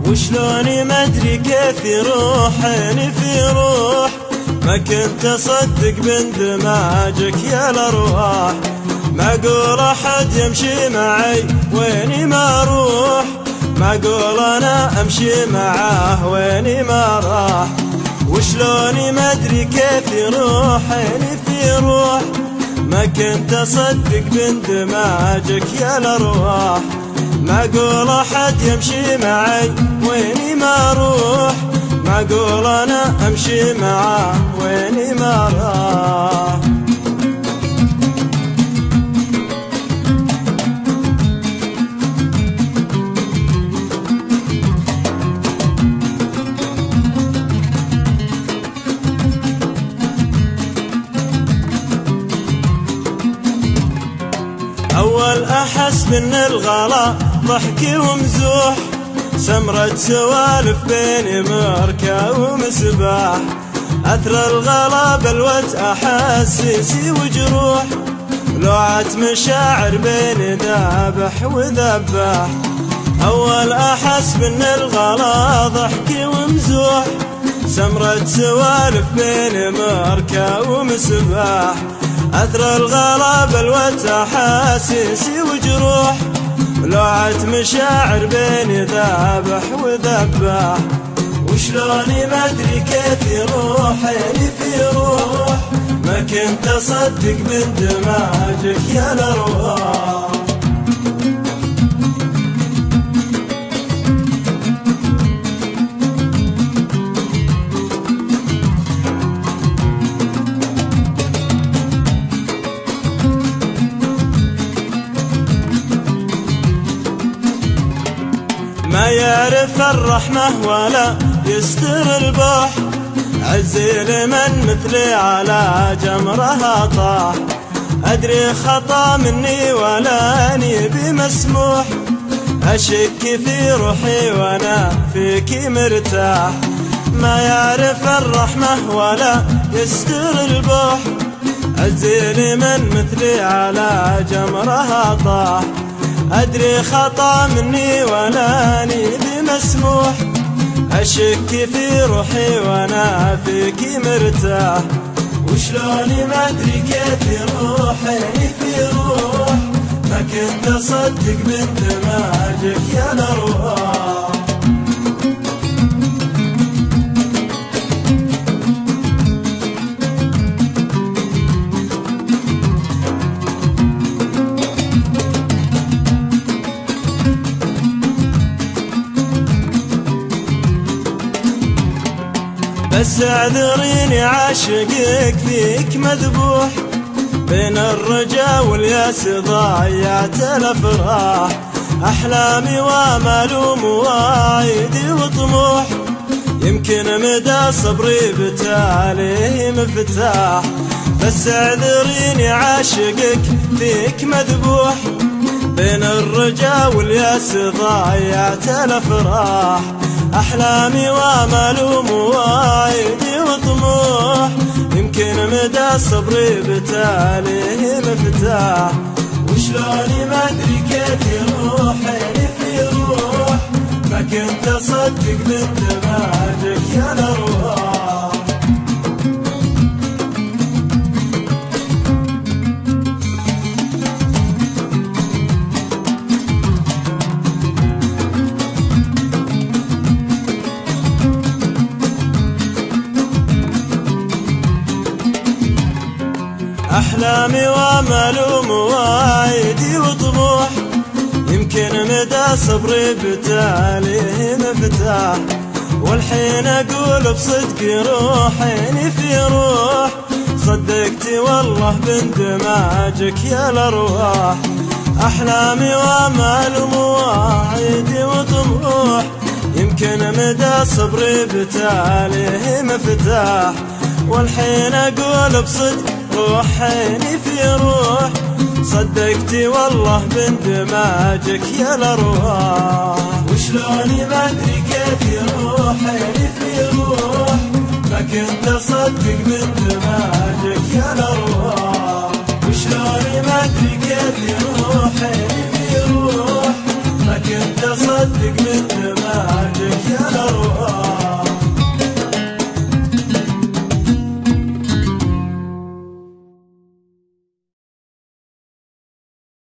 وشلوني ما ادري كيف يروح عيني في روح، ما كنت اصدق باندماجك يا الارواح. معقول احد يمشي معي ويني ما اروح، معقول انا امشي معاه ويني ما راح. وشلوني ما ادري كيف يروح عيني في روح، ما كنت اصدق باندماجك يا الارواح. معقول احد يمشي معي ويني ما اروح، معقول انا امشي معاه ويني ما راح. أول أحس بأن الغلا ضحكي ومزوح، سمرة سوالف بيني مركة ومسباح. أثر الغلا بلوة أحاسيسي وجروح، لوعة مشاعر بيني ذابح وذباح. أول أحس بأن الغلا ضحكي ومزوح، سمرة سوالف بيني مركة ومسباح. أثر الغلا بلوة أحاسيسي وجروح، لوعة مشاعر بيني ذابح وذباح. وشلوني ما ادري كيف يروح عيني في روح، ما كنت اصدق باندماجك يا الارواح. ما يعرف الرحمة ولا يستر البوح، عزي لمن مثلي على جمرها طاح. أدري خطأ مني ولا أني بمسموح، أشك في روحي وأنا فيك مرتاح. ما يعرف الرحمة ولا يستر البوح، عزي لمن مثلي على جمرها طاح. أدري خطأ مني ولا أني بمسموح، أشك في روحي وأنا فيك مرتاح. وشلوني ما أدري كيف يروح عيني في روح، ما كنت أصدق باندماجك يا الأرواح. بس اعذريني عاشقك فيك مذبوح، بين الرجا والياس ضايعت الافراح. احلامي وامال ومواعيدي وطموح، يمكن مدى صبري بتاليه مفتاح. بس اعذريني عاشقك فيك مذبوح، بين الرجا والياس ضايعت الافراح. أحلامي وامال ومواعيدي وطموح، يمكن مدى صبري بتاليه مفتاح. وشلوني ما أدري كيف يروح عيني في روح، ما كنت أصدق باندماجك يا الأرواح. أحلامي وامال ومواعيدي وطموح، يمكن مدى صبري بتاليه مفتاح. والحين أقول بصدق روح عيني في روح، صدقتي والله باندماجك يا الأرواح. أحلامي وامال ومواعيدي وطموح، يمكن مدى صبري بتاليه مفتاح. والحين أقول بصدق روح عيني في روح، صدقتي والله باندماجك يا الأرواح. وشلوني ما أدري كيف يروح عيني في روح، ما كنت أصدق باندماجك يا الأرواح. وشلوني ما أدري كيف يروح عيني في روح، ما كنت أصدق باندماجك يا الأرواح.